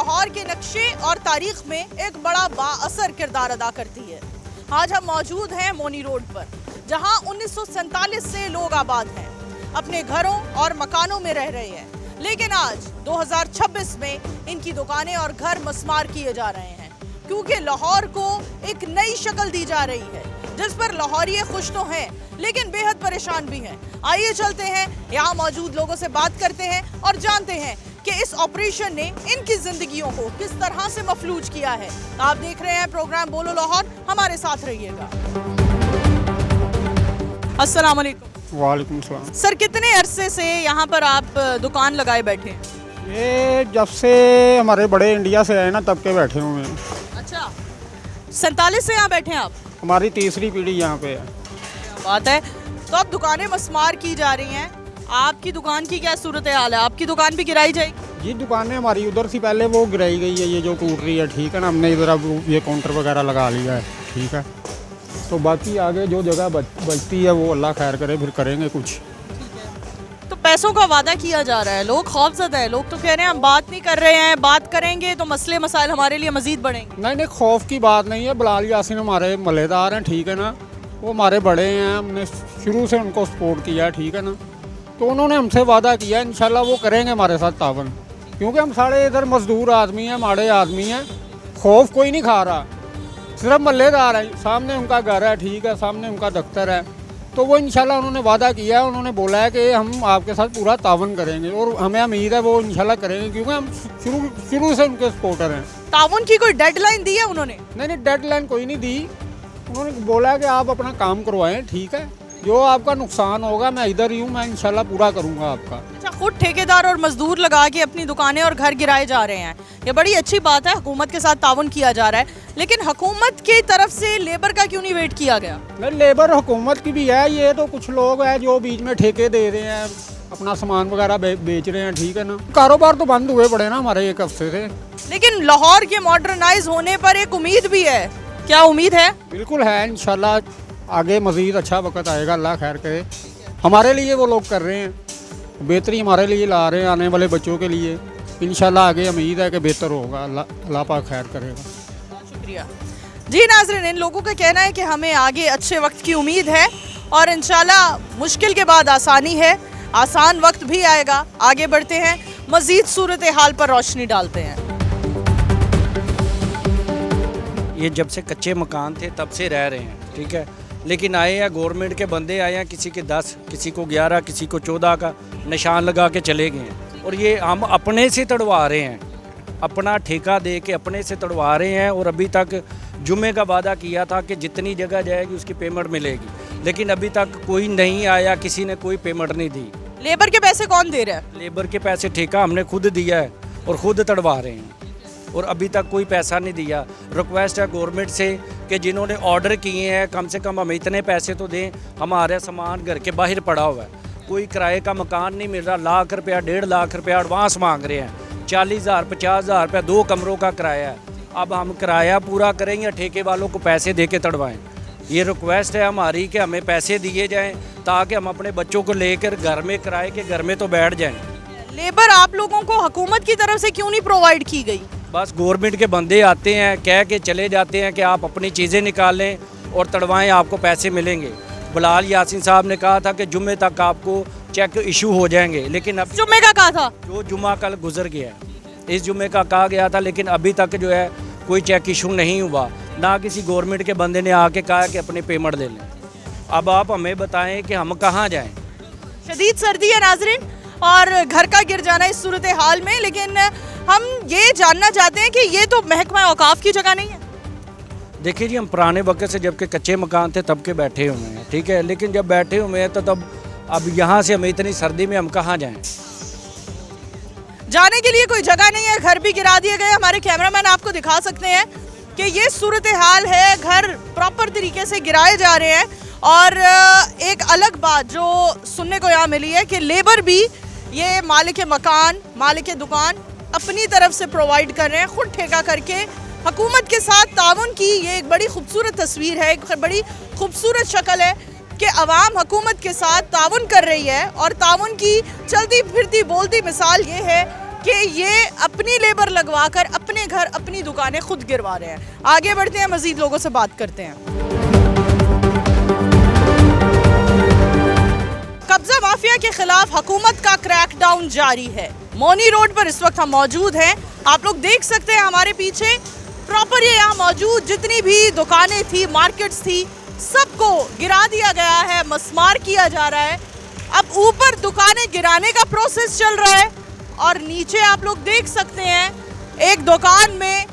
लाहौर के नक्शे और तारीख में एक बड़ा बाअसर किरदार अदा करती है। आज हम मौजूद हैं मोनी रोड पर, जहां 1947 से लोग आबाद हैं, अपने घरों और मकानों में रह रहे हैं। लेकिन आज 2026 में इनकी दुकानें और घर मस्मार किए जा रहे हैं, क्योंकि लाहौर को एक नई शक्ल दी जा रही है, जिस पर लाहौरिये खुश तो हैं लेकिन बेहद परेशान भी हैं। आइए चलते हैं, यहाँ मौजूद लोगों से बात करते हैं और जानते हैं कि इस ऑपरेशन ने इनकी जिंदगियों को किस तरह से मफलूज किया है। आप देख रहे हैं प्रोग्राम बोलो लाहौर, हमारे साथ रहिएगा। अस्सलाम वालेकुम। वालेकुम सलाम। सर, कितने अरसे से यहाँ पर आप दुकान लगाए बैठे हैं? ये जब से हमारे बड़े इंडिया से आए ना तब के बैठे हुए हैं। अच्छा, 47 से यहाँ बैठे हैं आप? हमारी तीसरी पीढ़ी यहाँ पे है। क्या बात है। तो अब दुकानें मस्मार की जा रही हैं, आपकी दुकान की क्या सूरत हाल है? आपकी दुकान भी गिराई जाएगी? जी, दुकानें हमारी उधर से पहले वो गिराई गई है, ये जो टूट रही है, ठीक है ना। हमने इधर अब ये काउंटर वगैरह लगा लिया है, ठीक है। तो बाकी आगे जो जगह बचती है वो अल्लाह खैर करे, फिर करेंगे कुछ। तो पैसों का वादा किया जा रहा है, लोग खौफजदा है, लोग तो कह रहे हैं हम बात नहीं कर रहे हैं, बात करेंगे तो मसले मसाइल हमारे लिए मजीद बढ़ेंगे। नहीं, खौफ की बात नहीं है। बिलाल यासीन हमारे मलेदार हैं, ठीक है ना। वो हमारे बड़े हैं, हमने शुरू से उनको सपोर्ट किया है, ठीक है ना। तो उन्होंने हमसे वादा किया, इंशाल्लाह वो करेंगे हमारे साथ तावन, क्योंकि हम सारे इधर मजदूर आदमी हैं, माड़े आदमी हैं। खौफ कोई नहीं खा रहा, सिर्फ मल्लेदार है, सामने उनका घर है, ठीक है, सामने उनका दफ्तर है। तो वो इंशाल्लाह उन्होंने वादा किया है, उन्होंने बोला है कि हम आपके साथ पूरा तावन करेंगे, और हमें उम्मीद है वो इंशाल्लाह करेंगे, क्योंकि हम शुरू से उनके सपोर्टर हैं। तावन की कोई डेडलाइन दी है उन्होंने? नहीं, डेडलाइन कोई नहीं दी। उन्होंने बोला कि आप अपना काम करवाएं, ठीक है। जो आपका नुकसान होगा, मैं इधर ही हूँ, मैं इंशाल्लाह पूरा करूँगा आपका। अच्छा, खुद ठेकेदार और मजदूर लगा के अपनी दुकानें और घर गिराए जा रहे हैं, ये बड़ी अच्छी बात है। हुकूमत के साथ ताउन किया जा रहा है, लेकिन हुकूमत की तरफ से लेबर का क्यों नहीं वेट किया गया? नहीं, लेबर हुकूमत की भी है, ये तो कुछ लोग हैं जो बीच में ठेके दे रहे हैं, अपना सामान वगैरह बेच रहे हैं, ठीक है ना। कारोबार तो बंद हुए पड़े ना हमारे एक हफ्ते से। लेकिन लाहौर के मॉडर्नाइज होने पर एक उम्मीद भी है, क्या उम्मीद है? बिल्कुल है, इंशाल्लाह आगे मज़ीद अच्छा वक्त आएगा, अल्लाह खैर करे। हमारे लिए वो लोग कर रहे हैं, बेहतरी हमारे लिए ला रहे हैं, आने वाले बच्चों के लिए। इंशाल्लाह आगे उम्मीद है कि बेहतर होगा, अल्लाह पाक खैर करेगा। शुक्रिया जी। नाज़रीन, इन लोगों का कहना है कि हमें आगे अच्छे वक्त की उम्मीद है और इंशाल्लाह मुश्किल के बाद आसानी है, आसान वक्त भी आएगा। आगे बढ़ते हैं, मज़ीद सूरत हाल पर रोशनी डालते हैं। ये जब से कच्चे मकान थे तब से रह रहे हैं, ठीक है। लेकिन आए हैं गवर्नमेंट के बंदे, आए हैं किसी के 10, किसी को 11, किसी को 14 का निशान लगा के चले गए हैं। और ये हम अपने से तड़वा रहे हैं, अपना ठेका दे के अपने से तड़वा रहे हैं। और अभी तक जुम्मे का वादा किया था कि जितनी जगह जाएगी उसकी पेमेंट मिलेगी, लेकिन अभी तक कोई नहीं आया, किसी ने कोई पेमेंट नहीं दी। लेबर के पैसे कौन दे रहा है? लेबर के पैसे ठेका हमने खुद दिया है और ख़ुद तड़वा रहे हैं, और अभी तक कोई पैसा नहीं दिया। रिक्वेस्ट है गवर्नमेंट से कि जिन्होंने ऑर्डर किए हैं कम से कम हमें इतने पैसे तो दें। हमारा सामान घर के बाहर पड़ा हुआ है, कोई किराए का मकान नहीं मिल रहा, लाख रुपया 1.5 लाख रुपया एडवांस मांग रहे हैं, 40,000 50,000 रुपया 2 कमरों का किराया है। अब हम किराया पूरा करें या ठेके वालों को पैसे दे के तड़वाएँ? ये रिक्वेस्ट है हमारी कि हमें पैसे दिए जाएँ ताकि हम अपने बच्चों को लेकर घर में किराए के घर में तो बैठ जाएँ। लेबर आप लोगों को हुकूमत की तरफ से क्यों नहीं प्रोवाइड की गई? बस गवर्नमेंट के बंदे आते हैं, कह के चले जाते हैं कि आप अपनी चीज़ें निकालें और तड़वाएं, आपको पैसे मिलेंगे। बिलाल यासीन साहब ने कहा था कि जुम्मे तक आपको चेक इशू हो जाएंगे, लेकिन अब जुम्मे का कहा था, जो जुम्मा कल गुजर गया, इस जुम्मे का कहा गया था, लेकिन अभी तक जो है कोई चेक इशू नहीं हुआ। ना किसी गवर्नमेंट के बंदे ने आके कहा कि अपनी पेमेंट दे लें। अब आप हमें बताएँ कि हम कहाँ जाएँ? शदीद सर्दी है नाजरीन, और घर का गिर जाना इस सूरत हाल में। लेकिन हम ये जानना चाहते हैं कि ये तो महकमा औकाफ की जगह नहीं है। देखिए जी, हम पुराने वक्त से जब के कच्चे मकान थे तब के बैठे हुए हैं, ठीक है। लेकिन जब बैठे हुए हैं तो तब अब यहाँ से हमें इतनी सर्दी में हम कहाँ जाएं? जाने के लिए कोई जगह नहीं है, घर भी गिरा दिए गए। हमारे कैमरामैन आपको दिखा सकते हैं कि ये सूरत हाल है, घर प्रॉपर तरीके से गिराए जा रहे हैं। और एक अलग बात जो सुनने को यहाँ मिली है कि लेबर भी ये मालिक मकान, मालिक दुकान अपनी तरफ से प्रोवाइड कर रहे हैं, खुद ठेका करके हुकूमत के साथ ताउन की। ये एक बड़ी खूबसूरत तस्वीर है, एक बड़ी खूबसूरत शक्ल है कि अवाम हुकूमत के साथ ताउन कर रही है। और ताउन की चलती फिरती बोलती मिसाल ये है कि ये अपनी लेबर लगवाकर अपने घर अपनी दुकानें खुद गिरवा रहे हैं। आगे बढ़ते हैं, मजीद लोगों से बात करते हैं। कब्जा माफिया के खिलाफ हुकूमत का क्रैकडाउन जारी है। मौनी रोड पर इस वक्त हम मौजूद हैं। आप लोग देख सकते हैं हमारे पीछे प्रॉपर ये यहाँ मौजूद जितनी भी दुकानें थी, मार्केट्स थी, सबको गिरा दिया गया है, मस्मार किया जा रहा है। अब ऊपर दुकानें गिराने का प्रोसेस चल रहा है और नीचे आप लोग देख सकते हैं एक दुकान में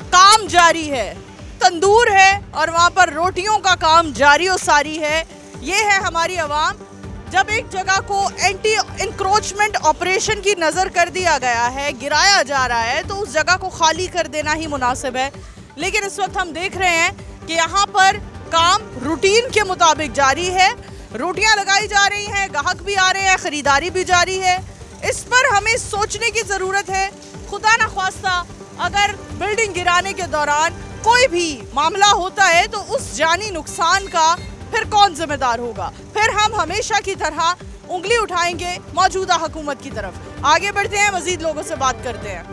काम जारी है, तंदूर है और वहाँ पर रोटियों का काम जारी और सारी है। ये है हमारी आवाम। जब एक जगह को एंटी इंक्रोचमेंट ऑपरेशन की नज़र कर दिया गया है, गिराया जा रहा है, तो उस जगह को खाली कर देना ही मुनासिब है। लेकिन इस वक्त हम देख रहे हैं कि यहाँ पर काम रूटीन के मुताबिक जारी है। रोटियाँ लगाई जा रही हैं, ग्राहक भी आ रहे हैं, ख़रीदारी भी जारी है। इस पर हमें सोचने की ज़रूरत है, खुदा न ख्वास्ता अगर बिल्डिंग गिराने के दौरान कोई भी मामला होता है तो उस जानी नुकसान का फिर कौन जिम्मेदार होगा। फिर हम हमेशा की तरह उंगली उठाएंगे मौजूदा हुकूमत की तरफ। आगे बढ़ते हैं, मजीद लोगों से बात करते हैं।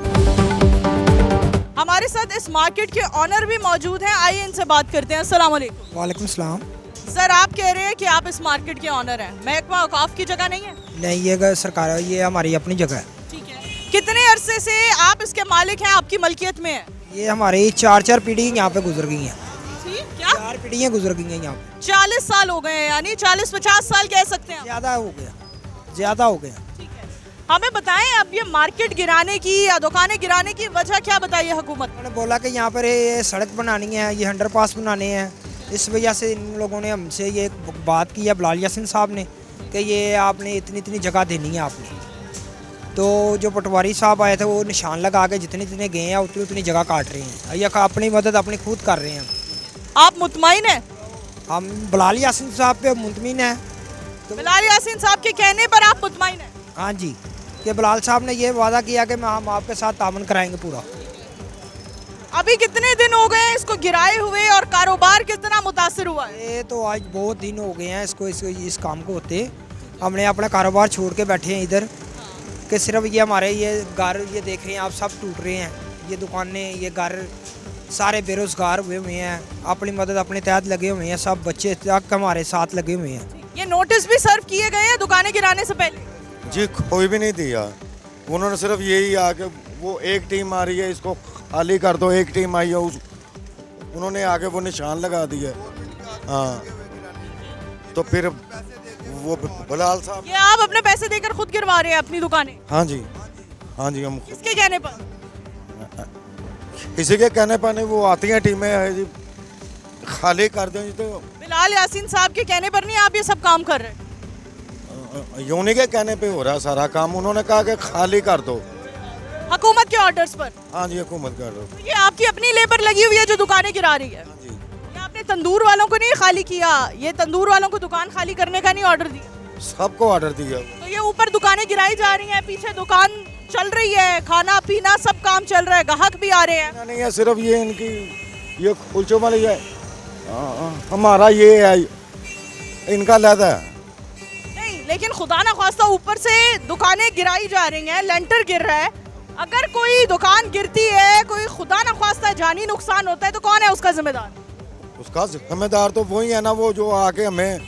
हमारे साथ इस मार्केट के ऑनर भी मौजूद हैं, आइए इनसे बात करते हैं। अस्सलाम वालेकुम। वालेकुम सलाम। सर, आप कह रहे हैं कि आप इस मार्केट के ऑनर हैं, महकमा औकाफ की जगह नहीं है? नहीं, ये सरकार, ये हमारी अपनी जगह है। ठीक है। कितने अरसे से आप इसके मालिक हैं, आपकी मलकियत में है? ये हमारी 4 पीढ़ी यहाँ पे गुजर गई हैं। क्या 4 पीढ़ियाँ गुजर गई हैं यहाँ पे। 40 साल हो गए हैं, यानी 40-50 साल कह सकते हैं। ज़्यादा हो गया, ज़्यादा हो गया। ठीक है, हमें बताएं अब ये मार्केट गिराने की या दुकानें गिराने की वजह क्या बताइए हुकूमत? उन्होंने बोला कि यहाँ पर ये सड़क बनानी है, ये अंडरपास बनाने हैं। इस वजह से इन लोगों ने हमसे ये बात की है, बिलाल यासीन साहब ने, कि ये आपने इतनी इतनी जगह देनी है आपने। तो जो पटवारी साहब आए थे वो निशान लगा के जितनी जितने गए हैं उतनी उतनी जगह काट रहे हैं। ये अपनी मदद अपनी खुद कर रहे हैं। आप मुतमईन हैं? हम बिलाल यासीन साहब पे मुतमईन हैं। बिलाल यासीन साहब के कहने पर आप मुतमईन हैं? हाँ जी, कि बिलाल साहब ने ये वादा किया कि हम आपके साथ तामन कराएंगे पूरा। अभी कितने दिन हो गए हैं इसको गिराए हुए और कारोबार कितना मुतासिर हुआ है? ये तो आज बहुत दिन हो गए हैं इसको इस काम को होते। हमने अपना कारोबार छोड़ के बैठे हैं इधर, कि सिर्फ ये हमारे ये घर ये देख रहे हैं आप, सब टूट रहे हैं। ये दुकानें, ये घर, सारे बेरोज़गार हुए हुए हैं, अपनी मदद अपने तहत लगे हुए हैं, सब बच्चे तक हमारे साथ लगे हुए हैं। ये नोटिस भी सर्व किए गए हैं दुकानें गिराने से पहले? जी, कोई भी नहीं दिया। उन्होंने सिर्फ यही आके, वो एक टीम आ रही है इसको खाली कर दो, एक टीम आई है उन्होंने आके वो निशान लगा दिया। हाँ, तो फिर वो बिलाल साहब, ये आप अपने पैसे देकर खुद गिरवा रहे हैं अपनी दुकानें? हाँ जी, हाँ जी, हम किसके कहने पर? किसी के कहने पर नहीं, वो आती हैं टीमें है जी, खाली कर दें जी। तो बिलाल यासीन साहब के कहने पर नहीं आप ये सब काम कर रहे हैं? यूनी के कहने पे हो रहा है सारा काम। उन्होंने कहा कि खाली कर दो, हुकूमत के ऑर्डर्स पर। हाँ जी, हुकूमत कर दो। ये आपकी अपनी लेबर लगी हुई है जो दुकानें गिरा रही है? हाँ जी, ये आपने तंदूर वालों को नहीं खाली किया, ये तंदूर वालों को दुकान खाली करने का नहीं ऑर्डर दिया? सबको ऑर्डर दिया। तो ये ऊपर दुकानें गिराई जा रही हैं, पीछे दुकान चल रही है, खाना पीना सब काम चल रहा है, ग्राहक भी आ रहे हैं। नहीं है, सिर्फ ये इनकी ये कुलचों वाली है, हमारा ये है, इनका लहदा है। नहीं, लेकिन खुदा ना ख्वास्ता ऊपर से दुकानें गिराई जा रही हैं, लेंटर गिर रहा है। अगर कोई दुकान गिरती है, कोई खुदा ना ख्वास्ता जानी नुकसान होता है, तो कौन है उसका जिम्मेदार? उसका जिम्मेदार तो वही है ना, वो जो आके हमें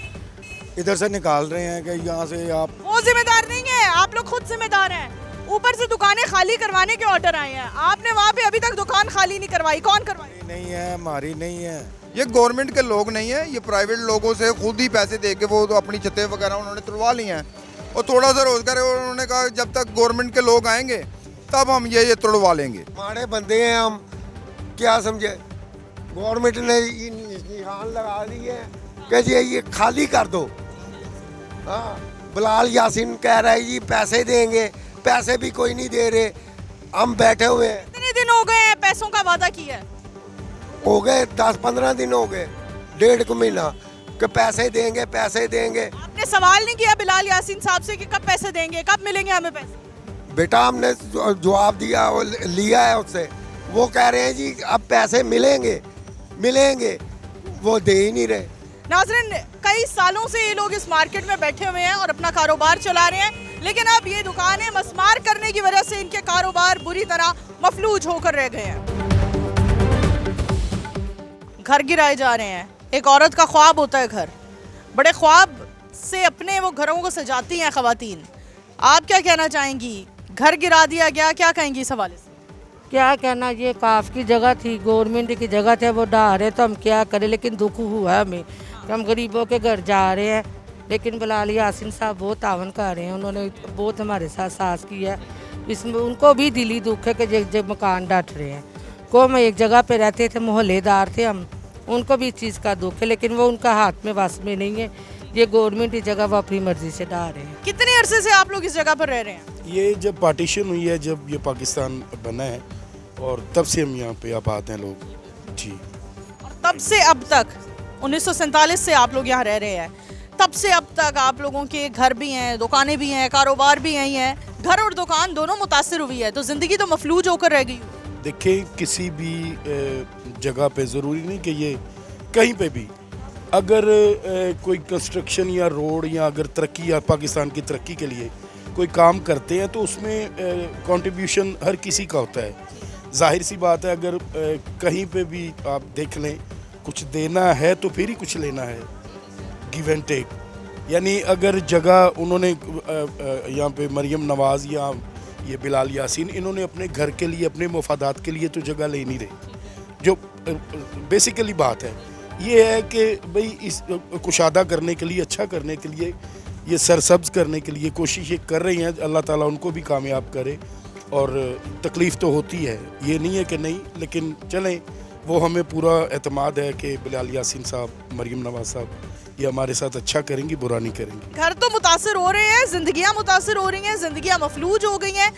इधर से निकाल रहे हैं कि यहाँ से आप। वो जिम्मेदार नहीं है, आप लोग खुद जिम्मेदार हैं। ऊपर से दुकानें खाली करवाने के ऑर्डर आए हैं, आपने वहाँ पे अभी तक दुकान खाली नहीं करवाई, कौन करवाई? नहीं है, हमारी नहीं है। ये गवर्नमेंट के लोग नहीं है, ये प्राइवेट लोगों से खुद ही पैसे दे के वो तो अपनी छतें वगैरह उन्होंने तुड़वा ली हैं और थोड़ा सा रोजगार है। उन्होंने कहा जब तक गवर्नमेंट के लोग आएंगे तब हम ये तुड़वा लेंगे। हमारे बंदे हैं, हम क्या समझे। गवर्नमेंट ने निशान लगा दिए कि जी ये खाली कर दो। हाँ, बिलाल यासीन कह रहा है जी पैसे देंगे, पैसे भी कोई नहीं दे रहे, हम बैठे हुए हैं। कितने दिन हो गए हैं पैसों का वादा किया है? हो गए 10-15 दिन हो गए, 1.5 महीना कि पैसे देंगे पैसे देंगे। आपने सवाल नहीं किया बिलाल यासीन साहब से कि कब पैसे देंगे, कब मिलेंगे हमें पैसे? बेटा हमने जवाब दिया, वो लिया है उससे, वो कह रहे हैं जी अब पैसे मिलेंगे मिलेंगे, वो दे ही नहीं रहे। नाज़रीन, कई सालों से ये लोग इस मार्केट में बैठे हुए हैं और अपना कारोबार चला रहे हैं, लेकिन अब ये दुकानें मस्मार करने की वजह से इनके कारोबार बुरी तरह मफलूज होकर रह गए हैं। घर गिराए जा रहे हैं। एक औरत का ख्वाब होता है घर, बड़े ख्वाब से अपने वो घरों को सजाती हैं ख़वातीन। आप क्या कहना चाहेंगी? घर गिरा दिया गया, क्या कहेंगी इस हवाले से? क्या कहना, ये काफ की जगह थी, गवर्नमेंट की जगह थे, वो ढा रहे तो हम क्या करें। लेकिन दुख हुआ हमें कि हम गरीबों के घर जा रहे हैं। लेकिन बिलाल यासीन साहब बहुत तावन कर रहे हैं, उन्होंने बहुत हमारे साथ साथ किया है। इसमें उनको भी दिली दुख है कि जब मकान डट रहे हैं। को हम एक जगह पे रहते थे, मोहल्लेदार थे हम, उनको भी इस चीज़ का दुख है, लेकिन वो उनका हाथ में वस में नहीं है। ये गवर्नमेंट की जगह वो अपनी मर्जी से ढा रहे हैं। कितने अरसे से आप लोग इस जगह पर रह रहे हैं? ये जब पार्टीशन हुई है, जब ये पाकिस्तान बना है, और तब से हम यहाँ पे आबाद हैं लोग जी। और तब से अब तक 1947 से आप लोग यहाँ रह रहे हैं, तब से अब तक आप लोगों के घर भी हैं, दुकानें भी हैं, कारोबार भी यही हैं। घर और दुकान दोनों मुतासिर हुई है, तो ज़िंदगी तो मफलूज होकर रह गई। देखिए, किसी भी जगह पे ज़रूरी नहीं कि ये कहीं पे भी अगर कोई कंस्ट्रक्शन या रोड या अगर तरक्की या पाकिस्तान की तरक्की के लिए कोई काम करते हैं तो उसमें कंट्रीब्यूशन हर किसी का होता है। जाहिर सी बात है, अगर कहीं पे भी आप देख लें, कुछ देना है तो फिर ही कुछ लेना है, गिव एंड टेक। यानी अगर जगह उन्होंने यहाँ पे मरियम नवाज़ या ये बिलाल यासीन, इन्होंने अपने घर के लिए, अपने मफादात के लिए तो जगह ले नहीं रहे। जो बेसिकली बात है ये है कि भाई इस कुशादा करने के लिए, अच्छा करने के लिए, ये सरसब्ज करने के लिए कोशिश ये कर रही हैं। अल्लाह ताला उनको भी कामयाब करे। और तकलीफ़ तो होती है, ये नहीं है कि नहीं, लेकिन चलें, वो हमें पूरा एतमाद है कि बिलाल यासीन साहब, मरियम नवाज़ साहब ये हमारे साथ अच्छा करेंगी, बुरा नहीं करेंगी। घर तो मुतासिर हो रहे हैं, ज़िंदगियाँ मुतासिर हो रही हैं, ज़िंदगियाँ मफलूज हो गई हैं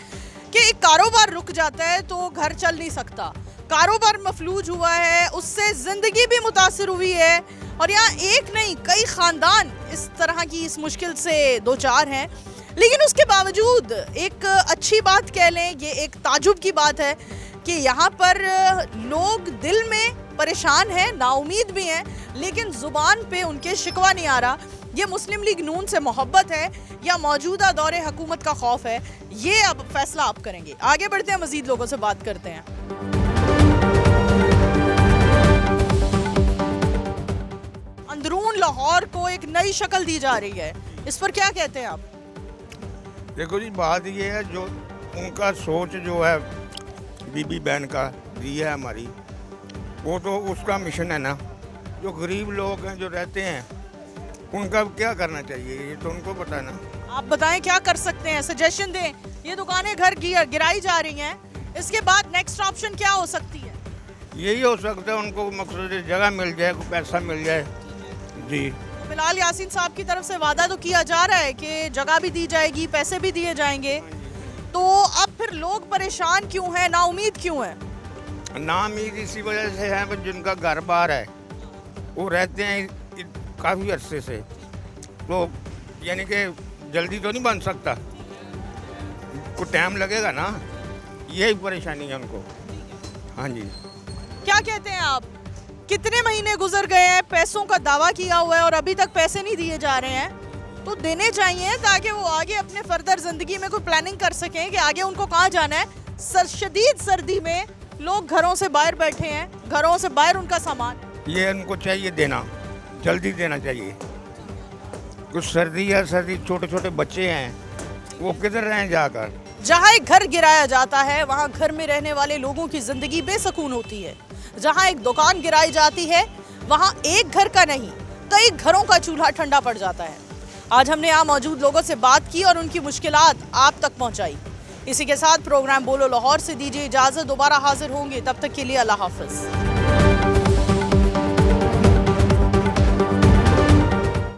कि एक कारोबार रुक जाता है तो घर चल नहीं सकता। कारोबार मफलूज हुआ है, उससे ज़िंदगी भी मुतासिर हुई है। और यहाँ एक नहीं, कई ख़ानदान इस तरह की इस मुश्किल से दो चार हैं। लेकिन उसके बावजूद एक अच्छी बात कह लें, ये एक ताजुब की बात है कि यहाँ पर लोग दिल में परेशान हैं, नाउमीद भी हैं, लेकिन ज़ुबान पे उनके शिकवा नहीं आ रहा। ये मुस्लिम लीग नून से मोहब्बत है या मौजूदा दौरे हुकूमत का खौफ है, ये अब फैसला आप करेंगे। आगे बढ़ते हैं, मज़ीद लोगों से बात करते हैं। अंदरून लाहौर को एक नई शक्ल दी जा रही है, इस पर क्या कहते हैं आप? देखो जी, बात ये है, जो उनका सोच जो है बीबी बहन का दी है हमारी, वो तो उसका मिशन है ना। जो गरीब लोग हैं जो रहते हैं, उनका क्या करना चाहिए, ये तो उनको पता है ना। आप बताएं क्या कर सकते हैं, सजेशन दें। ये दुकानें घर गिराई जा रही हैं, इसके बाद नेक्स्ट ऑप्शन क्या हो सकती है? यही हो सकता है, उनको मकसद जगह मिल जाए, कोई पैसा मिल जाए जी। बिलाल यासीन साहब की तरफ से वादा तो किया जा रहा है कि जगह भी दी जाएगी, पैसे भी दिए जाएंगे, तो अब फिर लोग परेशान क्यों हैं, नाउमीद क्यों हैं? नाउमीद इसी वजह से है, जिनका घर बार है वो रहते हैं काफ़ी अरसे से, तो यानी कि जल्दी तो नहीं बन सकता, कुछ टाइम लगेगा ना, यही परेशानी है उनको। हाँ जी। क्या कहते हैं आप? कितने महीने गुजर गए हैं, पैसों का दावा किया हुआ है और अभी तक पैसे नहीं दिए जा रहे हैं, तो देने चाहिए ताकि वो आगे अपने फर्दर ज़िंदगी में कोई प्लानिंग कर सकें कि आगे उनको कहाँ जाना है। शदीद सर्दी में लोग घरों से बाहर बैठे हैं, घरों से बाहर उनका सामान, ये उनको चाहिए देना, जल्दी देना चाहिए। कुछ सर्दी है, सर्दी, छोटे छोटे बच्चे हैं, वो किधर रहें जाकर। जहाँ एक घर गिराया जाता है वहाँ घर में रहने वाले लोगों की ज़िंदगी बेसकून होती है। जहाँ एक दुकान गिराई जाती है वहाँ एक घर का नहीं, कई घरों का चूल्हा ठंडा पड़ जाता है। आज हमने यहाँ मौजूद लोगों से बात की और उनकी मुश्किलात आप तक पहुँचाई। इसी के साथ प्रोग्राम बोलो लाहौर से दीजिए इजाज़त, दोबारा हाजिर होंगे, तब तक के लिए अल्लाह हाफ़िज़।